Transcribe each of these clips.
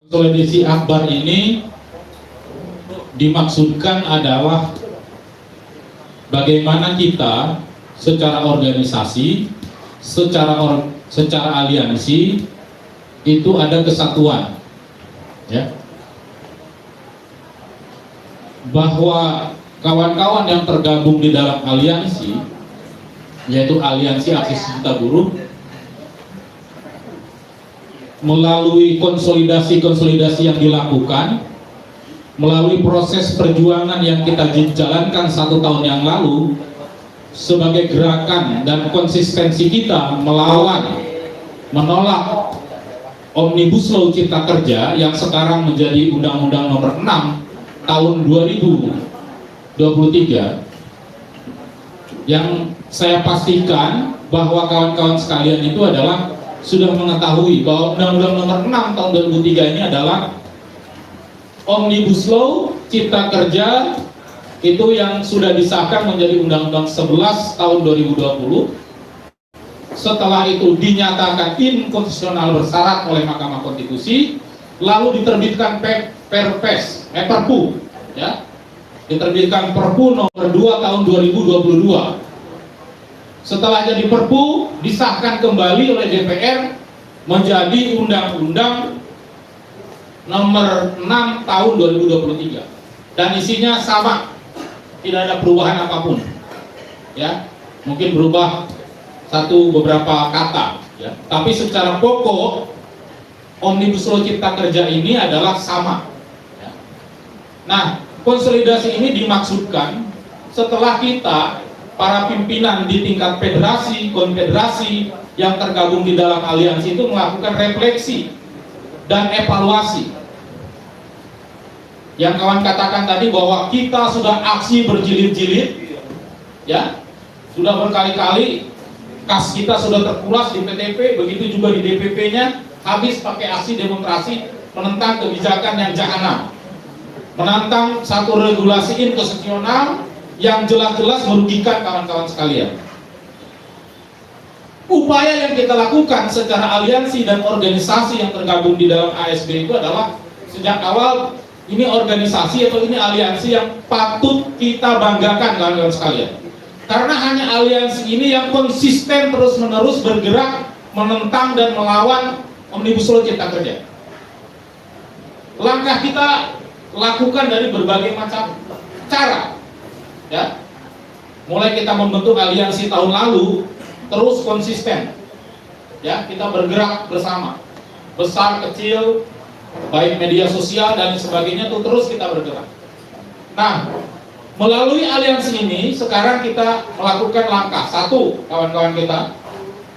Konsolidasi akbar ini dimaksudkan adalah bagaimana kita secara organisasi, secara aliansi itu ada kesatuan, ya. Bahwa kawan-kawan yang tergabung di dalam aliansi, yaitu Aliansi Aksi Cinta Buruh, melalui konsolidasi yang dilakukan, melalui proses perjuangan yang kita jalankan 1 tahun yang lalu, sebagai gerakan dan konsistensi kita menolak Omnibus Law Cipta Kerja yang sekarang menjadi Undang-Undang Nomor 6 tahun 2023, yang saya pastikan bahwa kawan-kawan sekalian itu adalah sudah mengetahui bahwa Undang-Undang Nomor 6 tahun 2003 ini adalah Omnibus Law Cipta Kerja itu yang sudah disahkan menjadi Undang-Undang 11 tahun 2020. Setelah itu dinyatakan inkonstitusional bersyarat oleh Mahkamah Konstitusi, lalu diterbitkan Perpu, ya. Diterbitkan Perpu nomor 2 tahun 2022. Setelah jadi Perpu, disahkan kembali oleh DPR menjadi Undang-Undang Nomor 6 tahun 2023, dan isinya sama, tidak ada perubahan apapun, ya. Mungkin berubah beberapa kata, ya. Tapi secara pokok Omnibus Law Cipta Kerja ini adalah sama, ya. Nah, konsolidasi ini dimaksudkan setelah kita para pimpinan di tingkat federasi, konfederasi yang tergabung di dalam aliansi itu melakukan refleksi dan evaluasi. Yang kawan katakan tadi bahwa kita sudah aksi berjilid-jilid, ya, sudah berkali-kali kas kita sudah terkulas di PTP, begitu juga di DPP-nya, habis pakai aksi demonstrasi menentang kebijakan yang jahanam, menentang satu regulasi inkonstitusional yang jelas-jelas merugikan kawan-kawan sekalian. Upaya yang kita lakukan secara aliansi dan organisasi yang tergabung di dalam ASB itu adalah sejak awal ini organisasi atau ini aliansi yang patut kita banggakan kawan-kawan sekalian. Karena hanya aliansi ini yang konsisten terus-menerus bergerak menentang dan melawan Omnibus Law Cipta Kerja. Langkah kita lakukan dari berbagai macam cara, ya. Mulai kita membentuk aliansi tahun lalu, terus konsisten, ya, kita bergerak bersama, besar kecil, baik media sosial dan sebagainya, tuh terus kita bergerak. Nah, melalui aliansi ini sekarang kita melakukan langkah satu, kawan-kawan kita.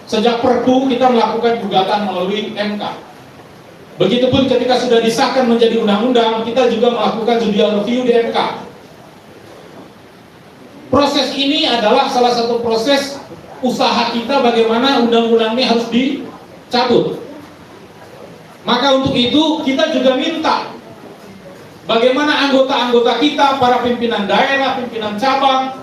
Sejak Perpu kita melakukan gugatan melalui MK. Begitupun ketika sudah disahkan menjadi undang-undang, kita juga melakukan judicial review di MK. Proses ini adalah salah satu proses usaha kita bagaimana undang-undang ini harus dicabut. Maka untuk itu kita juga minta bagaimana anggota-anggota kita, para pimpinan daerah, pimpinan cabang,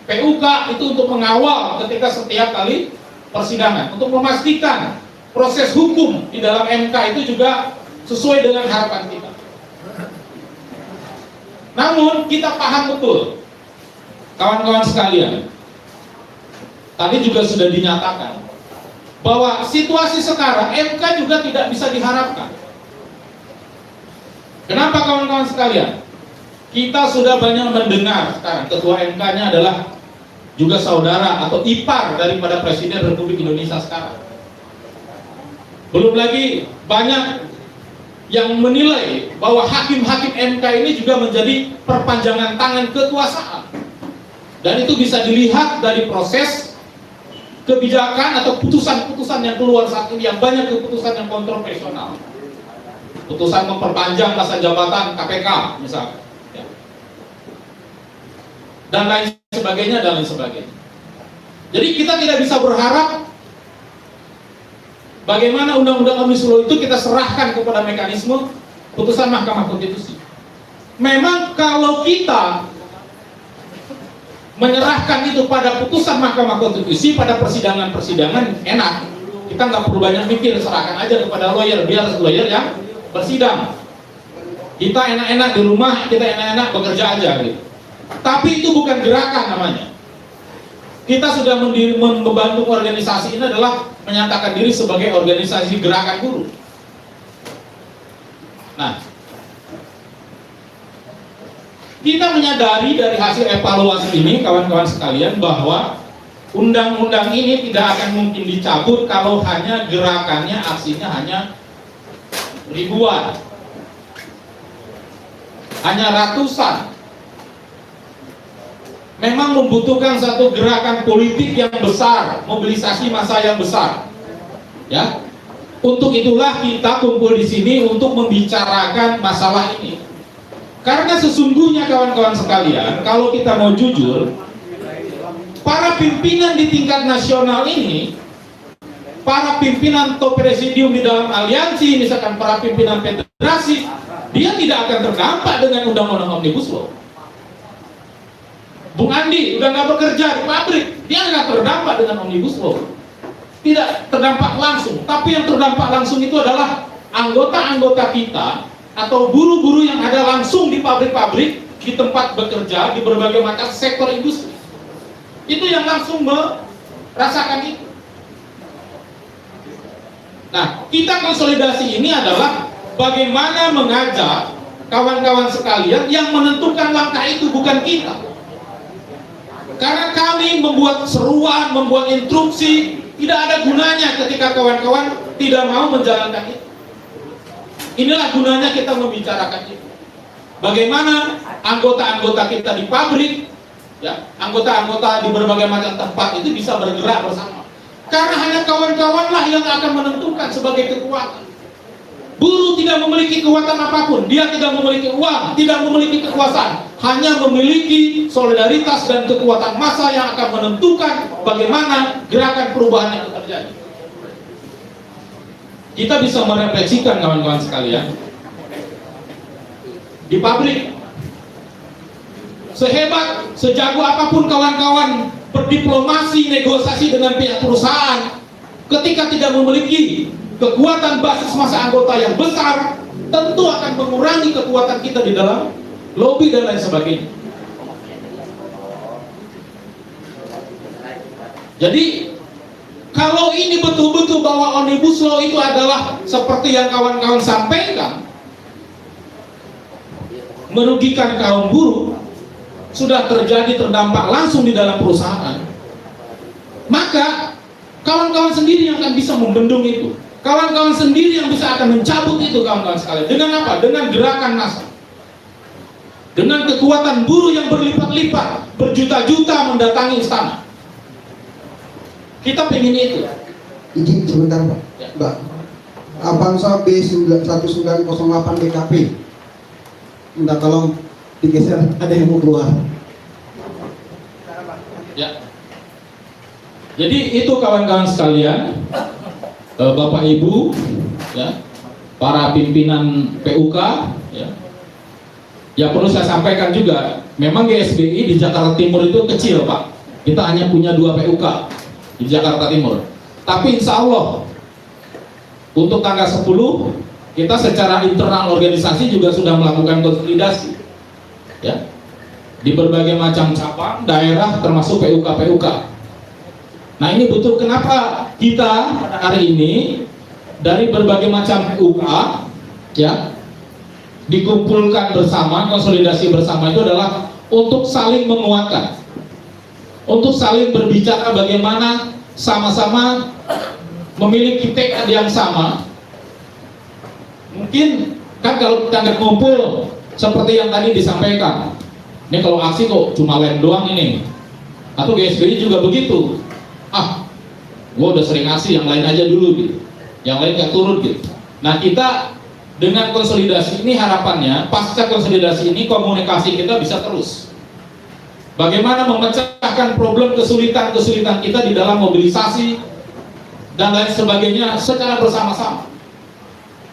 PUK itu untuk mengawal ketika setiap kali persidangan, untuk memastikan proses hukum di dalam MK itu juga sesuai dengan harapan kita. Namun kita paham betul, kawan-kawan sekalian, tadi juga sudah dinyatakan bahwa situasi sekarang MK juga tidak bisa diharapkan. Kenapa kawan-kawan sekalian? Kita sudah banyak mendengar sekarang ketua MK-nya adalah juga saudara atau ipar daripada Presiden Republik Indonesia sekarang. Belum lagi banyak yang menilai bahwa hakim-hakim MK ini juga menjadi perpanjangan tangan kekuasaan. Dan itu bisa dilihat dari proses kebijakan atau putusan-putusan yang keluar saat ini, yang banyak keputusan yang kontroversial. Putusan memperpanjang masa jabatan KPK misalnya, ya. Dan lain sebagainya. Jadi kita tidak bisa berharap bagaimana undang-undang Omnibus Law itu kita serahkan kepada mekanisme putusan Mahkamah Konstitusi. Memang kalau kita menyerahkan itu pada putusan Mahkamah Konstitusi, pada persidangan-persidangan enak, kita nggak perlu banyak mikir, serahkan aja kepada lawyer, biar lawyer yang bersidang. Kita enak-enak di rumah, kita enak-enak bekerja aja gitu. Tapi itu bukan gerakan namanya. Kita sudah membantu organisasi ini adalah menyatakan diri sebagai organisasi gerakan buruh. Nah, kita menyadari dari hasil evaluasi ini, kawan-kawan sekalian, bahwa undang-undang ini tidak akan mungkin dicabut kalau hanya gerakannya, aksinya hanya ribuan, hanya ratusan. Memang membutuhkan satu gerakan politik yang besar, mobilisasi massa yang besar, ya. Untuk itulah kita kumpul di sini untuk membicarakan masalah ini. Karena sesungguhnya kawan-kawan sekalian, kalau kita mau jujur, para pimpinan di tingkat nasional ini, para pimpinan top presidium di dalam aliansi, misalkan para pimpinan federasi, dia tidak akan terdampak dengan undang-undang Omnibus Law. Bung Andi udah nggak bekerja di pabrik, dia nggak terdampak dengan Omnibus Law. Tidak terdampak langsung, tapi yang terdampak langsung itu adalah anggota-anggota kita atau buruh-buruh yang ada langsung di pabrik-pabrik, di tempat bekerja, di berbagai macam sektor industri. Itu yang langsung merasakan itu. Nah, kita konsolidasi ini adalah bagaimana mengajak kawan-kawan sekalian yang menentukan langkah itu, bukan kita. Karena kami membuat seruan, membuat instruksi, tidak ada gunanya ketika kawan-kawan tidak mau menjalankan itu. Inilah gunanya kita membicarakan itu. Bagaimana anggota-anggota kita di pabrik, ya, anggota-anggota di berbagai macam tempat itu bisa bergerak bersama. Karena hanya kawan-kawanlah yang akan menentukan sebagai kekuatan. Buruh tidak memiliki kekuatan apapun, dia tidak memiliki uang, tidak memiliki kekuasaan, hanya memiliki solidaritas dan kekuatan massa yang akan menentukan bagaimana gerakan perubahan itu terjadi. Kita bisa merefleksikan kawan-kawan sekalian, di pabrik, sehebat, sejago apapun kawan-kawan berdiplomasi, negosiasi dengan pihak perusahaan, ketika tidak memiliki kekuatan basis massa anggota yang besar, tentu akan mengurangi kekuatan kita di dalam lobby dan lain sebagainya. Jadi kalau ini betul-betul bahwa Omnibus Law itu adalah seperti yang kawan-kawan sampaikan, merugikan kaum buruh, sudah terjadi terdampak langsung di dalam perusahaan, maka kawan-kawan sendiri yang akan bisa membendung itu. Kawan-kawan sendiri yang bisa akan mencabut itu, kawan-kawan sekalian. Dengan apa? Dengan gerakan massa. Dengan kekuatan buruh yang berlipat-lipat, berjuta-juta mendatangi istana. Kita pengen itu. Izin sebentar Pak. Ya. Mbak, Avanza B1908 BKP. Minta tolong digeser, ada yang mau keluar. Ya. Jadi itu kawan-kawan sekalian, Bapak Ibu, ya, para pimpinan PUK, ya. Ya perlu saya sampaikan juga, memang GSBI di Jakarta Timur itu kecil Pak. Kita hanya punya 2 PUK di Jakarta Timur. Tapi insya Allah untuk tanggal 10 kita secara internal organisasi juga sudah melakukan konsolidasi, ya, di berbagai macam cabang daerah termasuk PUK. Nah ini butuh, kenapa kita hari ini dari berbagai macam PUK, ya, dikumpulkan bersama, konsolidasi bersama itu adalah untuk saling menguatkan, untuk saling berbicara bagaimana sama-sama memiliki tekad yang sama. Mungkin kan kalau kita ngumpul seperti yang tadi disampaikan, ini kalau aksi kok cuma lem doang ini, atau GSBI juga begitu. Gue udah sering ngasih, yang lain aja dulu gitu, yang lain gak turun gitu. Nah kita dengan konsolidasi ini harapannya pasca konsolidasi ini komunikasi kita bisa terus. Bagaimana memecahkan problem kesulitan-kesulitan kita di dalam mobilisasi dan lain sebagainya secara bersama-sama.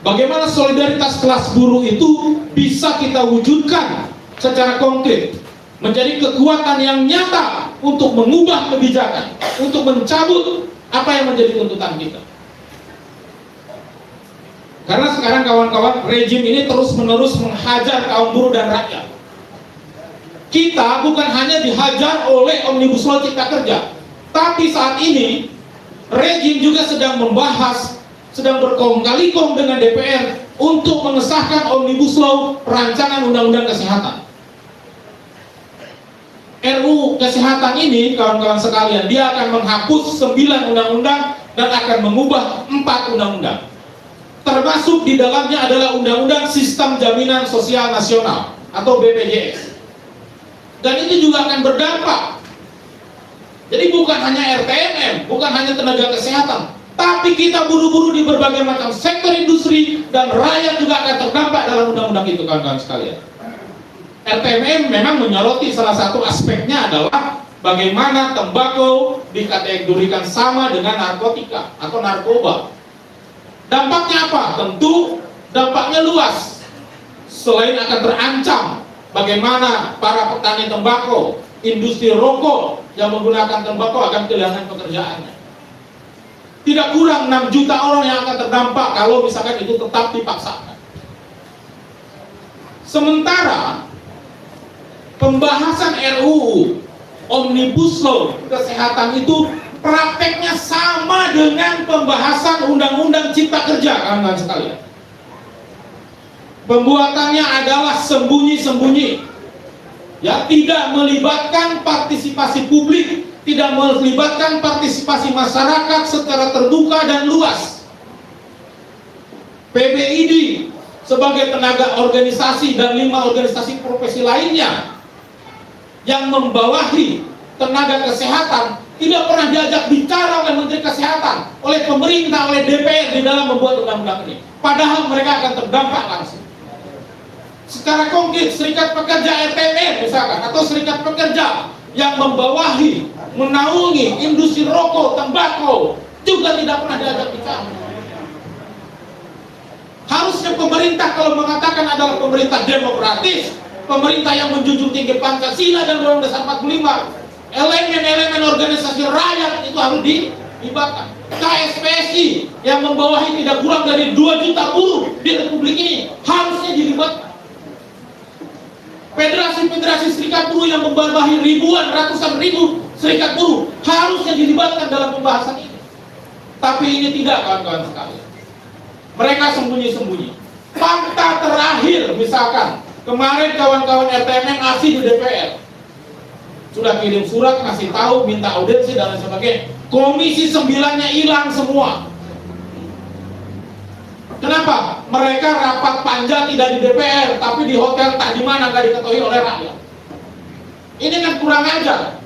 Bagaimana solidaritas kelas buruh itu bisa kita wujudkan secara konkret, menjadi kekuatan yang nyata untuk mengubah kebijakan, untuk mencabut apa yang menjadi tuntutan kita. Karena sekarang kawan-kawan, rejim ini terus-menerus menghajar kaum buruh dan rakyat. Kita bukan hanya dihajar oleh Omnibus Law Cipta Kerja, tapi saat ini rejim juga sedang membahas, sedang berkong kali kong dengan DPR untuk mengesahkan Omnibus Law rancangan Undang-Undang Kesehatan. RUU Kesehatan ini, kawan-kawan sekalian, dia akan menghapus 9 undang-undang dan akan mengubah 4 undang-undang. Termasuk di dalamnya adalah Undang-Undang Sistem Jaminan Sosial Nasional atau BPJS. Dan itu juga akan berdampak. Jadi bukan hanya RTMM, bukan hanya tenaga kesehatan, tapi kita buruh-buruh di berbagai macam sektor industri dan rakyat juga akan terdampak dalam undang-undang itu, kawan-kawan sekalian. RTMM memang menyoroti salah satu aspeknya adalah bagaimana tembakau dikategorikan sama dengan narkotika atau narkoba. Dampaknya apa? Tentu dampaknya luas. Selain akan terancam bagaimana para petani tembakau, industri rokok yang menggunakan tembakau akan kehilangan pekerjaannya. Tidak kurang 6 juta orang yang akan terdampak kalau misalkan itu tetap dipaksakan. Sementara pembahasan RUU Omnibus Law Kesehatan itu prakteknya sama dengan pembahasan Undang-Undang Cipta Kerja, kawan-kawan sekalian. Pembuatannya adalah sembunyi-sembunyi, ya, tidak melibatkan partisipasi publik, tidak melibatkan partisipasi masyarakat secara terbuka dan luas. PBID sebagai tenaga organisasi dan 5 organisasi profesi lainnya yang membawahi tenaga kesehatan tidak pernah diajak bicara oleh Menteri Kesehatan, oleh pemerintah, oleh DPR di dalam membuat undang-undang ini. Padahal mereka akan terdampak langsung. Secara konkret, Serikat Pekerja RTM misalkan, atau Serikat Pekerja yang membawahi, menaungi industri rokok, tembakau, juga tidak pernah diajak bicara. Harusnya pemerintah kalau mengatakan adalah pemerintah demokratis, pemerintah yang menjunjung tinggi Pancasila dan Undang-Undang Dasar 45, elemen-elemen organisasi rakyat itu harus dilibatkan. KSPSI yang membawahi tidak kurang dari 2 juta buruh di Republik ini harusnya dilibatkan. Federasi-federasi serikat buruh yang membawahi ribuan, ratusan ribu serikat buruh harusnya dilibatkan dalam pembahasan ini. Tapi ini tidak, kawan-kawan sekalian. Mereka sembunyi-sembunyi. Fakta terakhir misalkan, kemarin kawan-kawan RTMM ngasih di DPR, sudah kirim surat, ngasih tahu, minta audiensi dan lain sebagainya. Komisi 9-nya hilang semua. Kenapa? Mereka rapat panja tidak di DPR, tapi di hotel tak di mana, nggak diketahui oleh rakyat. Ini kan kurang ajar.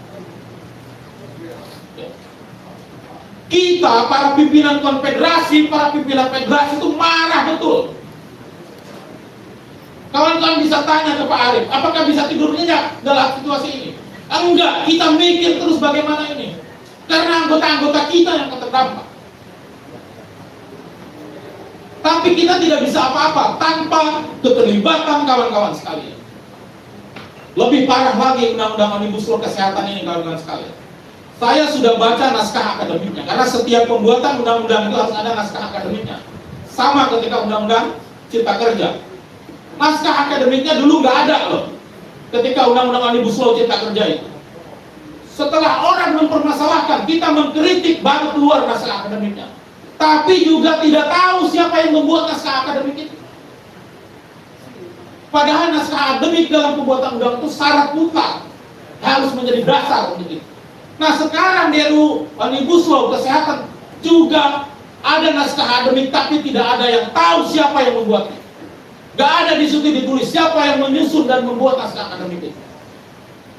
Kita, para pimpinan konfederasi, para pimpinan federasi itu marah betul. Kawan-kawan bisa tanya ke Pak Arief, apakah bisa tidur nyenyak dalam situasi ini? Enggak, kita mikir terus bagaimana ini. Karena anggota-anggota kita yang terdampak. Tapi kita tidak bisa apa-apa tanpa keterlibatan kawan-kawan sekalian. Lebih parah lagi Undang-Undang Omnibus Law Kesehatan ini, kawan-kawan sekalian. Saya sudah baca naskah akademiknya, karena setiap pembuatan undang-undang itu harus ada naskah akademiknya. Sama ketika Undang-Undang Cipta Kerja. Naskah akademiknya dulu nggak ada loh. Ketika Undang-Undang Omnibus Law Cipta Kerja itu, setelah orang mempermasalahkan, kita mengkritik, baru keluar naskah akademiknya. Tapi juga tidak tahu siapa yang membuat naskah akademik itu. Padahal naskah akademik dalam pembuatan undang itu syarat mutlak, harus menjadi dasar untuk itu. Nah sekarang di RUU Omnibus Law Kesehatan juga ada naskah akademik, tapi tidak ada yang tahu siapa yang membuatnya. Gak ada di situ ditulis siapa yang menyusun dan membuat naskah akademik itu.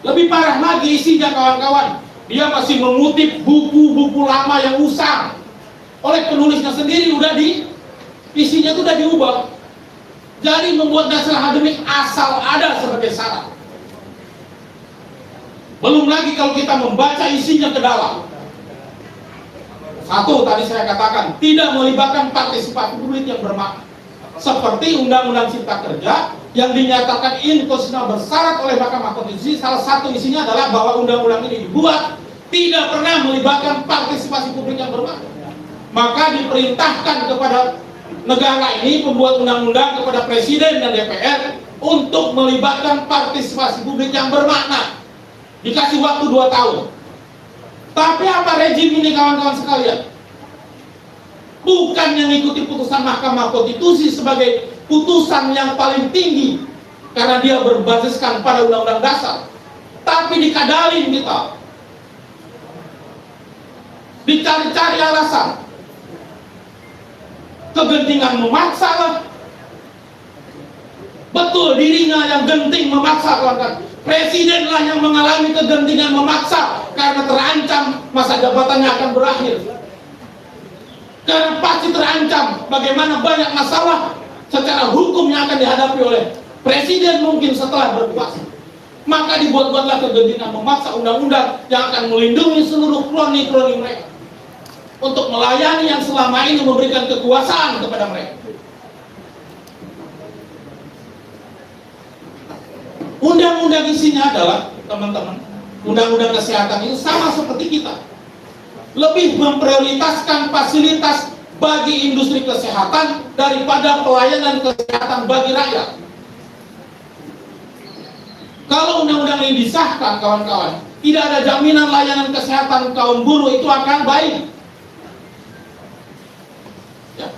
Lebih parah lagi isinya, kawan-kawan. Dia masih mengutip buku-buku lama yang usang oleh penulisnya sendiri, isinya itu udah diubah. Jadi membuat naskah akademik asal ada sebagai syarat. Belum lagi kalau kita membaca isinya ke dalam. Satu, tadi saya katakan, tidak melibatkan partisipasi publik yang bermakna. Seperti Undang-Undang Cipta Kerja yang dinyatakan inkonstitusional bersyarat oleh Mahkamah Konstitusi. Salah satu isinya adalah bahwa undang-undang ini dibuat tidak pernah melibatkan partisipasi publik yang bermakna. Maka diperintahkan kepada negara ini pembuat undang-undang kepada Presiden dan DPR untuk melibatkan partisipasi publik yang bermakna. Dikasih waktu 2 tahun. Tapi apa rejim ini kawan-kawan sekalian? Bukan yang mengikuti putusan Mahkamah Konstitusi sebagai putusan yang paling tinggi karena dia berbasiskan pada Undang-Undang Dasar, tapi dikadalin kita, dicari-cari alasan, kegentingan memaksa lah. Betul, dirinya yang genting memaksa, kawan-kawan. Presidenlah yang mengalami kegentingan memaksa karena terancam masa jabatannya akan berakhir. Karena pasti terancam bagaimana banyak masalah secara hukum yang akan dihadapi oleh Presiden mungkin setelah berkuasa. Maka dibuat-buatlah kegentingan memaksa undang-undang yang akan melindungi seluruh kroni-kroni mereka untuk melayani yang selama ini memberikan kekuasaan kepada mereka. Undang-undang isinya adalah, teman-teman, undang-undang kesehatan itu sama seperti kita, lebih memprioritaskan fasilitas bagi industri kesehatan daripada pelayanan kesehatan bagi rakyat. Kalau undang-undang ini disahkan, kawan-kawan, tidak ada jaminan layanan kesehatan kaum buruh itu akan baik. Ya.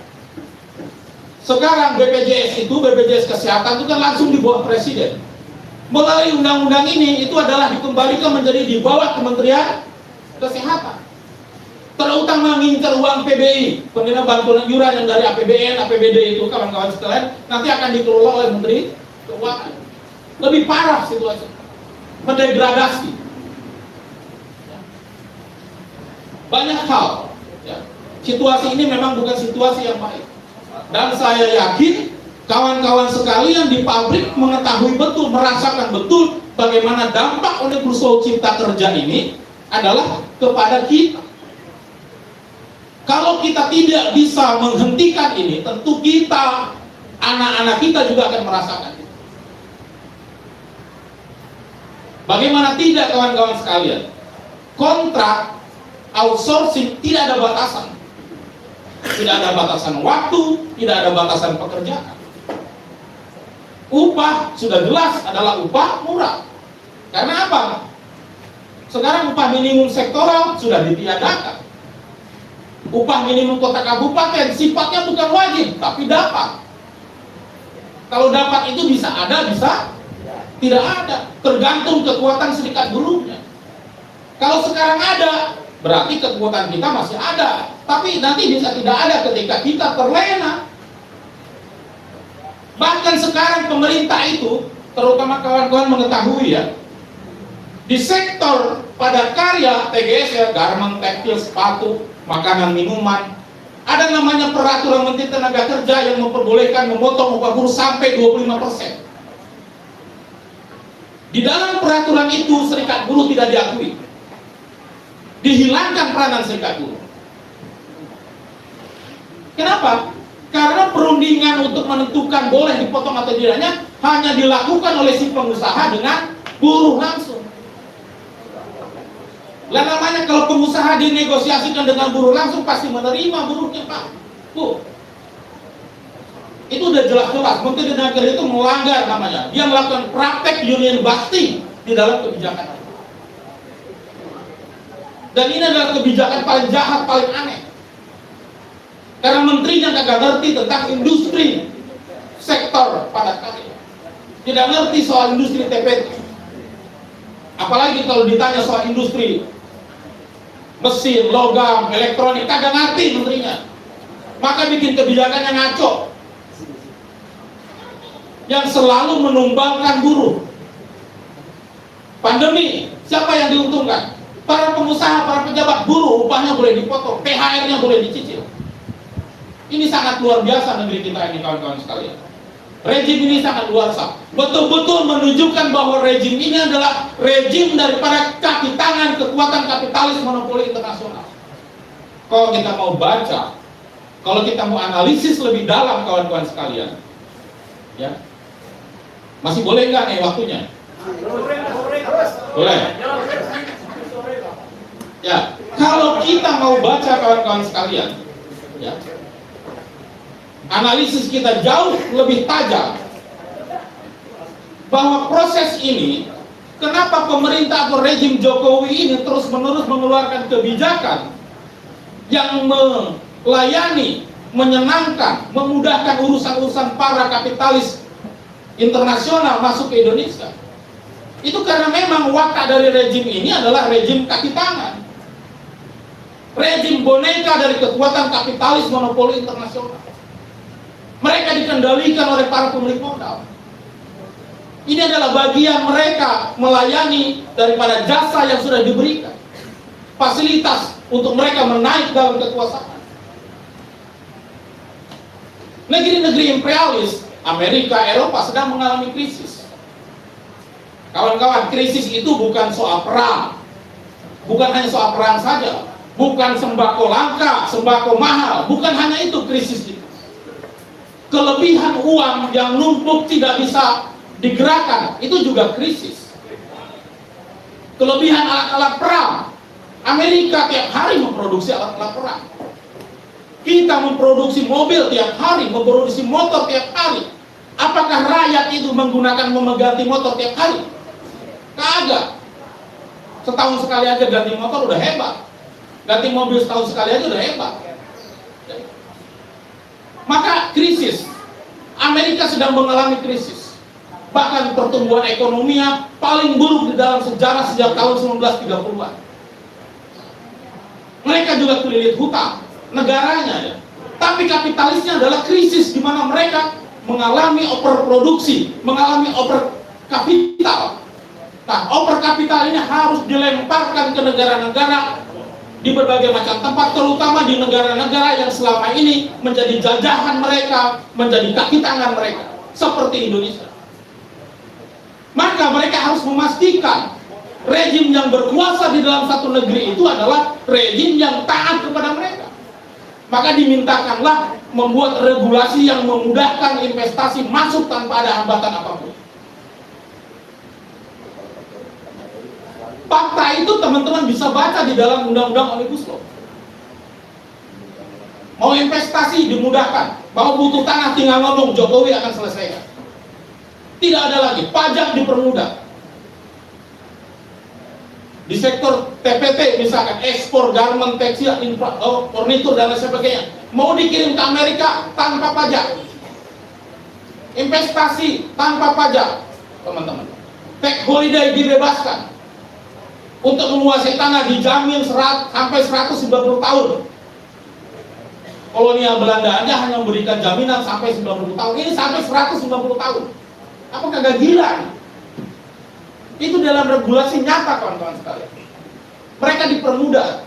Sekarang BPJS kesehatan itu kan langsung di bawah Presiden. Melalui undang-undang ini itu adalah dikembalikan menjadi di bawah Kementerian Kesehatan. Terutama mengincar uang PBI, penerima bantuan iuran yang dari APBN, APBD itu, kawan-kawan sekalian, nanti akan dikelola oleh Menteri Keuangan. Lebih parah situasi, mendegradasi. Banyak hal. Ya. Situasi ini memang bukan situasi yang baik. Dan saya yakin kawan-kawan sekalian di pabrik mengetahui betul, merasakan betul bagaimana dampak Omnibus Law Cipta Kerja ini adalah kepada kita. Kalau kita tidak bisa menghentikan ini, tentu kita, anak-anak kita juga akan merasakan. Bagaimana tidak, kawan-kawan sekalian? Kontrak outsourcing tidak ada batasan. Tidak ada batasan waktu, tidak ada batasan pekerjaan. Upah sudah jelas adalah upah murah. Karena apa? Sekarang upah minimum sektoral sudah ditiadakan. Upah minimum kota kabupaten sifatnya bukan wajib, tapi dapat. Kalau dapat itu bisa ada, bisa tidak ada, tergantung kekuatan serikat buruhnya. Kalau sekarang ada, berarti kekuatan kita masih ada, tapi nanti bisa tidak ada ketika kita terlena. Bahkan sekarang pemerintah itu, terutama kawan-kawan mengetahui ya, di sektor padat karya, TGS ya, garment, tekstil, sepatu, makanan, minuman, ada namanya peraturan Menteri Tenaga Kerja yang memperbolehkan memotong upah buruh sampai 25%. Di dalam peraturan itu serikat buruh tidak diakui. Dihilangkan peranan serikat buruh. Kenapa? Karena perundingan untuk menentukan boleh dipotong atau tidaknya hanya dilakukan oleh si pengusaha dengan buruh langsung. Lah namanya kalau pengusaha dinegosiasikan dengan buruh langsung pasti menerima buruhnya, Pak. Bu, itu udah jelas-jelas Menteri Tenaga Kerja itu melanggar namanya. Dia melakukan praktek union busting di dalam kebijakan. Dan ini adalah kebijakan paling jahat, paling aneh. Karena menterinya nggak ngerti tentang industri sektor padat karya, tidak ngerti soal industri TPT. Apalagi kalau ditanya soal industri mesin, logam, elektronik, kagak ngerti menterinya. Maka bikin kebijakan yang ngaco, yang selalu menumbangkan buruh. Pandemi, siapa yang diuntungkan? Para pengusaha, para pejabat. Buruh upahnya boleh dipotong, THR-nya boleh dicicil. Ini sangat luar biasa negeri kita ini, kawan-kawan sekalian. Rejim ini sangat luar biasa. Betul-betul menunjukkan bahwa rejim ini adalah rejim daripada kaki tangan kekuatan kapitalis monopoli internasional. Kalau kita mau baca, kalau kita mau analisis lebih dalam, kawan-kawan sekalian, ya, masih boleh nggak nih waktunya? Boleh. Ya, kalau kita mau baca, kawan-kawan sekalian, ya, analisis kita jauh lebih tajam bahwa proses ini, kenapa pemerintah atau rejim Jokowi ini terus-menerus mengeluarkan kebijakan yang melayani, menyenangkan, memudahkan urusan-urusan para kapitalis internasional masuk ke Indonesia. Itu karena memang watak dari rejim ini adalah rejim kaki tangan, rejim boneka dari kekuatan kapitalis monopoli internasional. Mereka dikendalikan oleh para pemilik modal. Ini adalah bagian mereka melayani daripada jasa yang sudah diberikan, fasilitas untuk mereka menaik dalam kekuasaan. Negeri-negeri imperialis, Amerika, Eropa sedang mengalami krisis. Kawan-kawan, krisis itu bukan soal perang, bukan hanya soal perang saja, bukan sembako langka, sembako mahal, bukan hanya itu krisis itu. Kelebihan uang yang numpuk tidak bisa digerakkan, itu juga krisis. Kelebihan alat-alat perang, Amerika tiap hari memproduksi alat-alat perang. Kita memproduksi mobil tiap hari, memproduksi motor tiap hari. Apakah rakyat itu mengganti motor tiap hari? Kagak. Setahun sekali aja ganti motor udah hebat. Ganti mobil setahun sekali aja udah hebat. Maka krisis, Amerika sedang mengalami krisis. Bahkan pertumbuhan ekonominya paling buruk di dalam sejarah sejak tahun 1930-an. Mereka juga kelilit hutang, negaranya ya. Tapi kapitalisnya adalah krisis di mana mereka mengalami overproduksi, mengalami over kapital. Nah, over kapital ini harus dilemparkan ke negara-negara di berbagai macam tempat, terutama di negara-negara yang selama ini menjadi jajahan mereka, menjadi kaki tangan mereka, seperti Indonesia. Maka mereka harus memastikan rejim yang berkuasa di dalam satu negeri itu adalah rejim yang taat kepada mereka. Maka dimintakanlah membuat regulasi yang memudahkan investasi masuk tanpa ada hambatan apapun. Fakta itu teman-teman bisa baca di dalam Undang-Undang Omnibus Law. Mau investasi dimudahkan, mau butuh tanah tinggal ngomong, Jokowi akan selesaikan. Tidak ada lagi, pajak dipermudah. Di sektor TPT misalkan, ekspor garment, tekstil, furnitur dan lain sebagainya, mau dikirim ke Amerika tanpa pajak. Investasi tanpa pajak, teman-teman. Tax holiday dibebaskan. Untuk menguasai tanah dijamin sampai 190 tahun. Kolonial Belanda aja hanya memberikan jaminan sampai 90 tahun. Ini sampai 190 tahun. Apa kagak gila? Itu dalam regulasi nyata, kawan-kawan sekalian. Mereka dipermudah.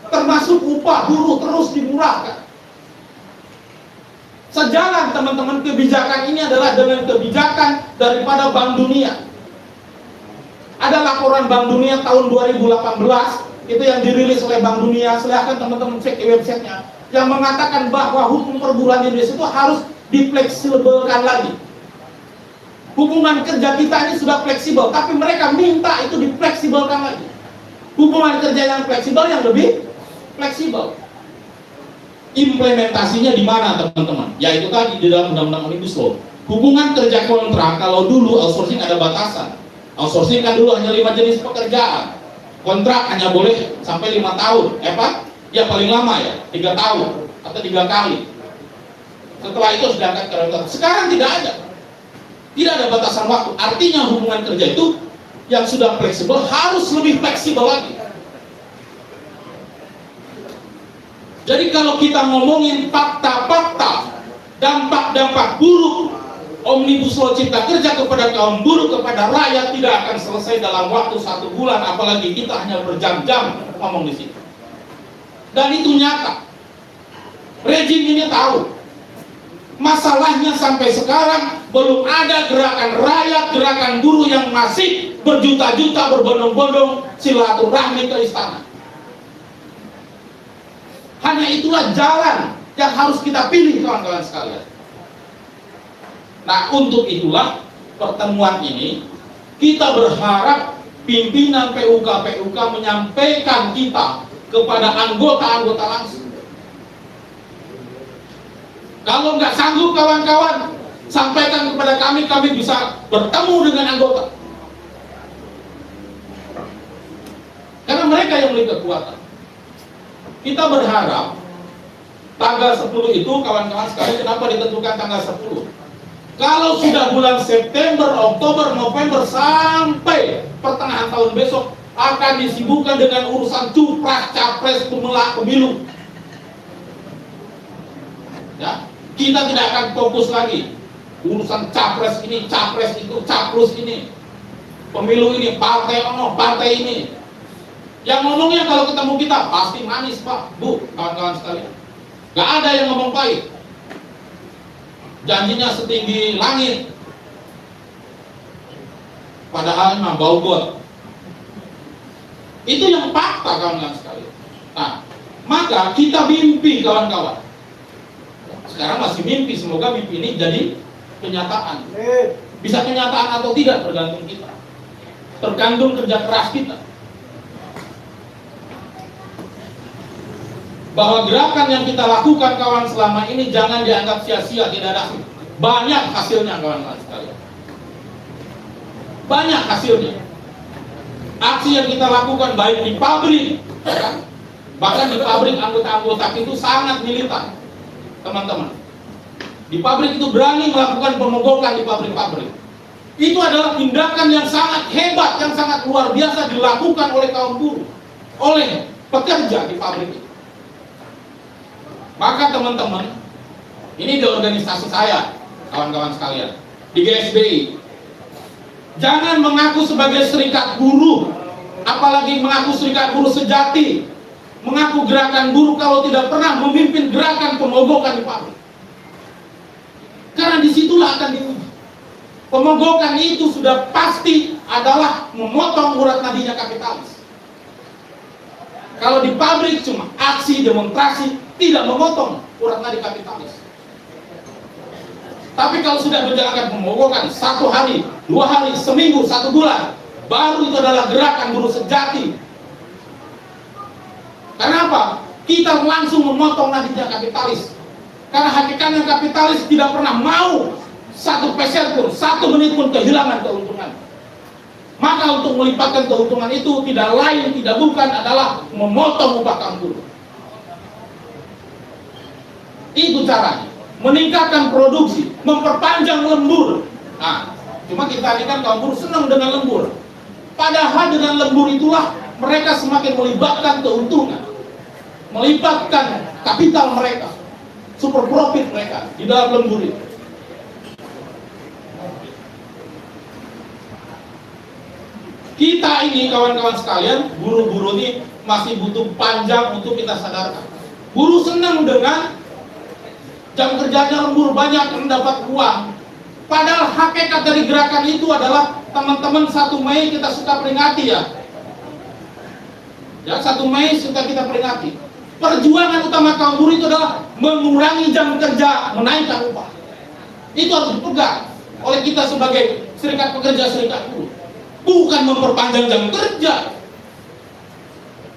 Termasuk upah buruh terus dimurahkan. Sejalan, teman-teman, kebijakan ini adalah dengan kebijakan daripada Bank Dunia. Ada laporan Bank Dunia tahun 2018 itu yang dirilis oleh Bank Dunia, silahkan teman-teman cek di websitenya, yang mengatakan bahwa hukum perburuan di Indonesia itu harus difleksibelkan lagi. Hubungan kerja kita ini sudah fleksibel, tapi mereka minta itu difleksibelkan lagi. Hubungan kerja yang fleksibel yang lebih fleksibel. Implementasinya di mana, teman-teman? Yaitu tadi di dalam Undang-Undang Omnibus Law. Hubungan kerja kontrak, kalau dulu outsourcing ada batasan. Outsourcing kan dulu hanya 5 jenis pekerjaan. Kontrak hanya boleh sampai 5 tahun. Ya paling lama ya 3 tahun atau 3 kali. Setelah itu sudah akan kontrak. Sekarang tidak ada. Tidak ada batasan waktu. Artinya hubungan kerja itu yang sudah fleksibel harus lebih fleksibel lagi. Jadi kalau kita ngomongin fakta-fakta, dampak-dampak buruk Omnibus Law Cipta Kerja kepada kaum buruh, kepada rakyat tidak akan selesai dalam waktu 1 bulan, apalagi kita hanya berjam-jam ngomong di situ. Dan itu nyata. Rejim ini tahu. Masalahnya sampai sekarang belum ada gerakan rakyat, gerakan buruh yang masih berjuta-juta berbondong-bondong silaturahmi ke istana. Hanya itulah jalan yang harus kita pilih, kawan-kawan sekalian. Nah, untuk itulah pertemuan ini kita berharap pimpinan PUK menyampaikan kita kepada anggota-anggota langsung. Kalau nggak sanggup kawan-kawan, sampaikan kepada kami bisa bertemu dengan anggota. Karena mereka yang memiliki kekuatan. Kita berharap tanggal 10 itu, kawan-kawan sekalian, kenapa ditentukan tanggal 10? Kalau sudah bulan September, Oktober, November sampai pertengahan tahun besok akan disibukkan dengan urusan cupras, capres, pemilu. Ya, kita tidak akan fokus lagi urusan capres ini, capres itu, caprus ini, pemilu ini, partai ono, partai ini. Yang ngomongnya kalau ketemu kita pasti manis, Pak, Bu, kawan-kawan sekalian. Gak ada yang ngomong pahit. Janjinya setinggi langit, padahal mah bau got. Itu yang fakta, kawan-kawan sekalian. Nah, maka kita mimpi, kawan-kawan. Sekarang masih mimpi, semoga mimpi ini jadi kenyataan. Bisa kenyataan atau tidak tergantung kita, tergantung kerja keras kita. Bahwa gerakan yang kita lakukan, kawan, selama ini jangan dianggap sia-sia, tidak ada banyak hasilnya, kawan-kawan sekalian. Banyak hasilnya. Aksi yang kita lakukan baik di pabrik, ya kan? Bahkan di pabrik anggota-anggota itu sangat militan, teman-teman. Di pabrik itu berani melakukan pemogokan di pabrik-pabrik. Itu adalah tindakan yang sangat hebat, yang sangat luar biasa dilakukan oleh kaum buruh, oleh pekerja di pabrik itu. Maka teman-teman, ini di organisasi saya, kawan-kawan sekalian, di GSBI, jangan mengaku sebagai serikat buruh, apalagi mengaku serikat buruh sejati, mengaku gerakan buruh kalau tidak pernah memimpin gerakan pemogokan di pabrik. Karena disitulah akan diuji. Pemogokan itu sudah pasti adalah memotong urat nadinya kapitalis. Kalau di pabrik cuma aksi, demonstrasi, tidak memotong urat nadi kapitalis. Tapi kalau sudah menjalankan pemogokan 1 hari, 2 hari, seminggu, 1 bulan, baru itu adalah gerakan buruh sejati. Karena apa? Kita langsung memotong nadinya kapitalis. Karena hakikatnya kapitalis tidak pernah mau 1 peser pun, 1 menit pun kehilangan keuntungan. Maka untuk melipatkan keuntungan itu tidak lain, tidak bukan adalah memotong upah kaum buruh. Itu caranya, meningkatkan produksi, memperpanjang lembur. Nah, cuma kita ini kan kaum buruh senang dengan lembur. Padahal dengan lembur itulah mereka semakin melibatkan keuntungan, melibatkan kapital mereka, super profit mereka di dalam lembur itu. Kita ini, kawan-kawan sekalian, buruh-buruh ini masih butuh panjang untuk kita sadarkan. Buruh senang dengan jam kerjanya lembur, banyak mendapat uang. Padahal hakikat dari gerakan itu adalah, teman-teman, 1 Mei kita suka peringati ya. Ya, 1 Mei suka kita peringati. Perjuangan utama kaum buruh itu adalah mengurangi jam kerja, menaikkan upah. Itu harus dipegang oleh kita sebagai serikat pekerja, serikat buruh. Bukan memperpanjang jam kerja.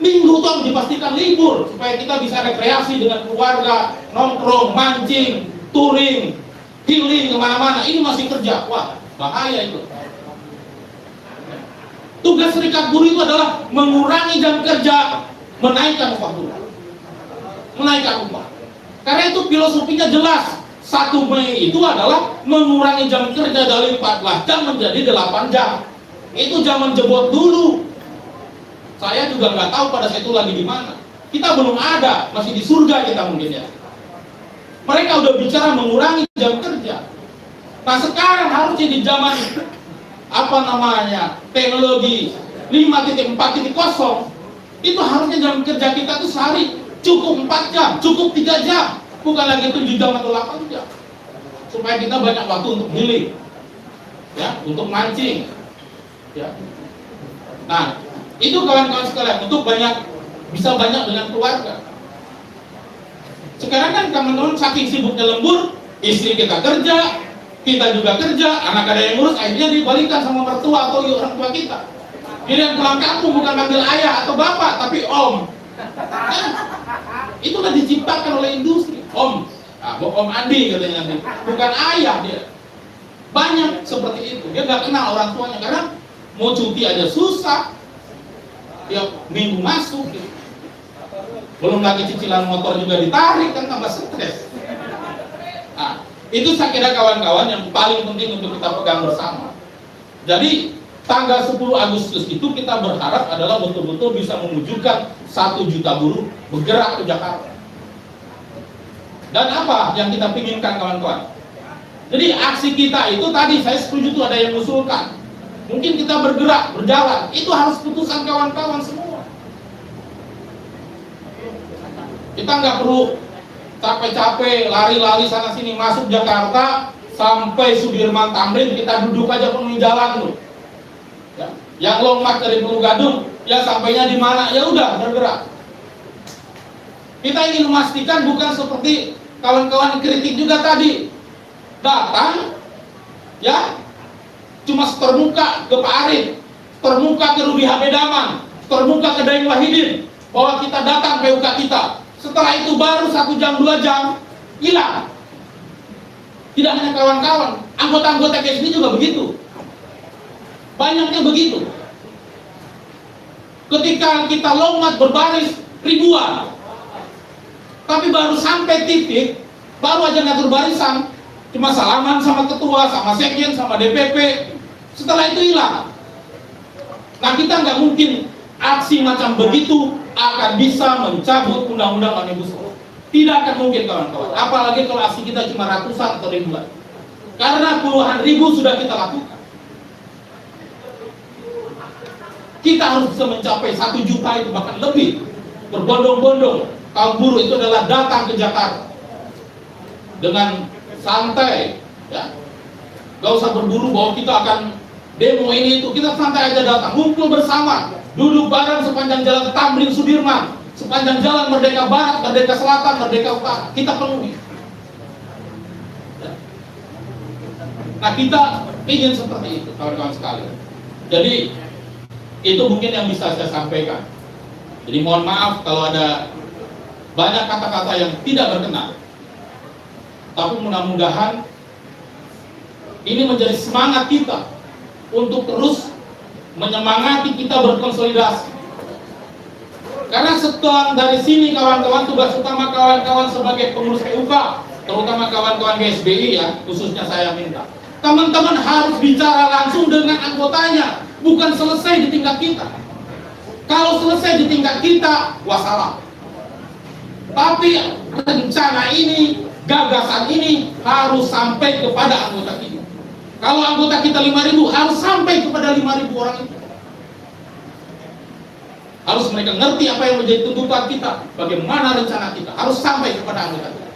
Minggu itu harus dipastikan libur supaya kita bisa rekreasi dengan keluarga, nongkrong, mancing, touring, healing kemana-mana. Ini masih kerja, wah bahaya itu. Tugas serikat buruh itu adalah mengurangi jam kerja, menaikkan upah buruh, menaikkan upah. Karena itu filosofinya jelas. 1 Mei itu adalah mengurangi jam kerja dari 14 jam menjadi 8 jam. Itu zaman jebot dulu. Saya juga nggak tahu pada saat itu lagi di mana. Kita belum ada, masih di surga kita mungkin ya. Mereka udah bicara mengurangi jam kerja. Nah sekarang harusnya di zaman teknologi 5.4.0, itu harusnya jam kerja kita tuh sehari cukup 4 jam, cukup 3 jam, bukan lagi 7 jam atau 8 jam. Supaya kita banyak waktu untuk healing, ya, untuk mancing. Ya. Nah, itu kawan-kawan sekalian, untuk bisa banyak dengan keluarga. Sekarang kan teman-teman saking sibuknya lembur, istri kita kerja, kita juga kerja, anak ada yang ngurus, akhirnya dibalikan sama mertua atau orang tua kita. Dia pulang kampung bukan manggil ayah atau bapak, tapi om. Itu udah diciptakan oleh industri, om. Om Andi katanya nanti, bukan ayah dia. Banyak seperti itu, dia nggak kenal orang tuanya karena mau cuti aja susah, tiap minggu masuk, gitu. Belum lagi cicilan motor juga ditarik, kan tambah stres. Nah, itu saya kira kawan-kawan yang paling penting untuk kita pegang bersama. Jadi tanggal 10 Agustus itu kita berharap adalah betul-betul bisa mewujudkan 1 juta buruh bergerak ke Jakarta. Dan apa yang kita pinginkan kawan-kawan? Jadi aksi kita itu tadi saya setuju tuh ada yang mengusulkan. Mungkin kita bergerak, berjalan, itu harus putusan kawan-kawan semua. Kita nggak perlu capek-capek, lari-lari sana sini masuk Jakarta sampai Sudirman Tamrin, kita duduk aja penuhi jalan tuh. Ya. Yang long march dari Pulau Gadung, ya sampainya di mana? Ya udah bergerak. Kita ingin memastikan bukan seperti kawan-kawan kritik juga tadi, datang, ya, cuma termuka ke Pak Arif, termuka ke Rudy Habedaman, termuka ke Daeng Wahidin, bahwa kita datang PUK kita. Setelah itu baru 1 jam 2 jam hilang. Tidak hanya kawan-kawan, anggota-anggota KSB juga begitu. Banyaknya begitu. Ketika kita long march berbaris ribuan, tapi baru sampai titik, baru aja ngatur barisan, cuma salaman sama ketua, sama sekjen, sama DPP. Setelah itu hilang. Nah, kita nggak mungkin aksi macam begitu akan bisa mencabut undang-undang Omnibus Law. Tidak akan mungkin kawan-kawan. Apalagi kalau aksi kita cuma ratusan atau ribuan. Karena puluhan ribu sudah kita lakukan. Kita harus bisa mencapai 1 juta itu bahkan lebih. Berbondong-bondong. Kaum buruh itu adalah datang ke Jakarta dengan santai, ya. Gak usah berburu bahwa kita akan demo ini itu. Kita santai aja datang, ngumpul bersama, duduk bareng sepanjang jalan Tamrin Sudirman, sepanjang jalan Merdeka Barat, Merdeka Selatan, Merdeka Utara, kita penuhi. Ya. Nah, kita ingin seperti itu, kawan-kawan sekalian. Jadi itu mungkin yang bisa saya sampaikan. Jadi mohon maaf kalau ada banyak kata-kata yang tidak berkenan. Tapi mudah-mudahan ini menjadi semangat kita untuk terus menyemangati kita berkonsolidasi. Karena setelah dari sini kawan-kawan, tugas utama kawan-kawan sebagai pengurus PUK, terutama kawan-kawan GSBI ya, khususnya saya minta, teman-teman harus bicara langsung dengan anggotanya, bukan selesai di tingkat kita. Kalau selesai di tingkat kita, wassalam. Tapi rencana ini, gagasan ini harus sampai kepada anggota kita. Kalau anggota kita 5.000, harus sampai kepada 5.000 orang itu. Harus mereka ngerti apa yang menjadi tuntutan kita, bagaimana rencana kita, harus sampai kepada anggota kita.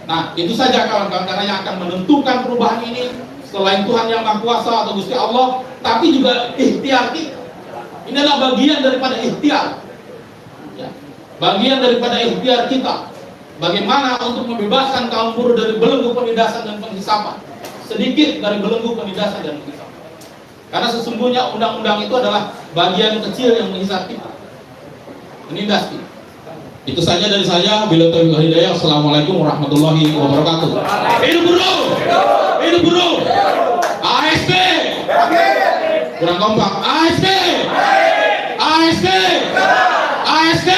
Nah, itu saja kawan-kawan, karena yang akan menentukan perubahan ini selain Tuhan yang Maha Kuasa atau Gusti Allah, tapi juga ikhtiar kita. Ini adalah bagian daripada ikhtiar. Ya. Bagian daripada ikhtiar kita. Bagaimana untuk membebaskan kaum buruh dari belenggu penindasan dan penghisapan. Sedikit dari belenggu penindasan dan penghisapan. Karena sesungguhnya undang-undang itu adalah bagian kecil yang menghisap kita, menindas kita. Itu saja dari saya. Bila taufiq wal hidayah. Assalamualaikum warahmatullahi wabarakatuh. Hidup buruh! Hidup buruh! ASP! Kurang kompak. ASP! ASP! ASP!